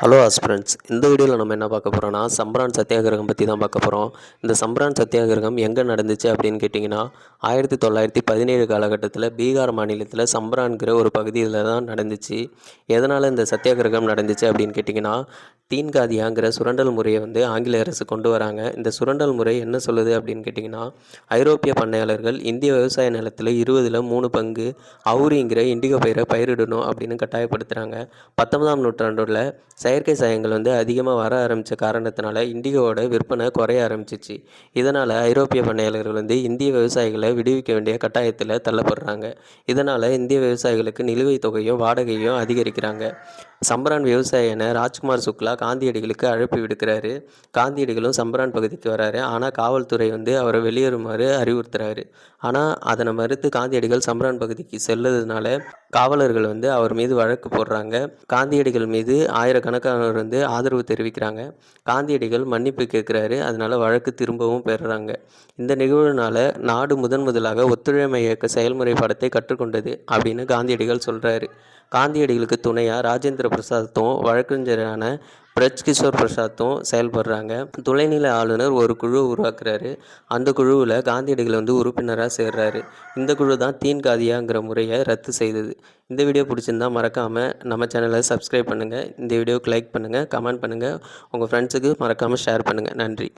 Hello aspirants, இந்த வீடியோவில் நம்ம என்ன பார்க்க போகிறோம்னா சம்பரான் சத்தியாகிரகம் பற்றி தான் பார்க்க போகிறோம். இந்த சம்பரான் சத்தியாகிரகம் எங்கே நடந்துச்சு அப்படின்னு கேட்டிங்கன்னா 1917 காலகட்டத்தில் பீகார் மாநிலத்தில் சம்பரான்கிற ஒரு பகுதியில் தான் நடந்துச்சு. எதனால் இந்த சத்தியாகிரகம் நடந்துச்சு அப்படின்னு கேட்டிங்கன்னா தீன்காதியாங்கிற சுரண்டல் முறையை ஆங்கில அரசு கொண்டு வராங்க. இந்த சுரண்டல் முறை என்ன சொல்லுது அப்படின்னு கேட்டிங்கன்னா ஐரோப்பிய பண்ணையாளர்கள் இந்திய விவசாய நிலத்தில் 20ல் 3 பங்கு அவுரிங்கிற இண்டிகோ பயிரை பயிரிடணும் அப்படின்னு கட்டாயப்படுத்துகிறாங்க. 19ஆம் நூற்றாண்டில் செயற்கை சாயங்கள் அதிகமாக வர ஆரம்பித்த காரணத்தினால இண்டிகோவோட விற்பனை குறைய ஆரம்பிச்சிச்சு. இதனால் ஐரோப்பிய பண்ணையாளர்கள் இந்திய விவசாயிகளை விடுவிக்க வேண்டிய கட்டாயத்தில் தள்ளப்படுறாங்க. இதனால் இந்திய விவசாயிகளுக்கு நிலுவைத் தொகையும் வாடகையும் அதிகரிக்கிறாங்க. சம்பரான் விவசாயியான ராஜ்குமார் சுக்லா காந்தியடிகளுக்கு அழைப்பு விடுக்கிறாரு. காந்தியடிகளும் சம்பரான் பகுதிக்கு வராரு. ஆனால் காவல்துறை அவரை வெளியேறுமாறு அறிவுறுத்துறாரு. ஆனால் அதனை மறுத்து காந்தியடிகள் சம்பரான் பகுதிக்கு செல்லதுனால காவலர்கள் அவர் மீது வழக்கு போடுறாங்க. காந்தியடிகள் மீது ஆயிரக்கணக்கானவர் ஆதரவு தெரிவிக்கிறாங்க. காந்தியடிகள் மன்னிப்பு கேட்குறாரு. அதனால வழக்கு திரும்பவும் பெறுறாங்க. இந்த நிகழ்வுனால நாடு முதலாக ஒத்துழைமை இயக்க செயல்முறை படத்தை கற்றுக்கொண்டது அப்படின்னு காந்தியடிகள் சொல்கிறாரு. காந்தியடிகளுக்கு துணையாக ராஜேந்திர பிரசாத்தும் வழக்கறிஞரான பிரஜ் கிஷோர் பிரசாத்தும் செயல்படுறாங்க. துணைநிலை ஆளுநர் ஒரு குழு உருவாக்குறாரு. அந்த குழுவில் காந்தியடிகள் உறுப்பினராக சேர்றாரு. இந்த குழு தான் தீன்காதியாங்கிற முறையை ரத்து செய்தது. இந்த வீடியோ பிடிச்சிருந்தா மறக்காமல் நம்ம சேனலை சப்ஸ்கிரைப் பண்ணுங்கள். இந்த வீடியோவுக்கு லைக் பண்ணுங்கள், கமெண்ட் பண்ணுங்கள், உங்கள் ஃப்ரெண்ட்ஸுக்கு மறக்காமல் ஷேர் பண்ணுங்கள். நன்றி.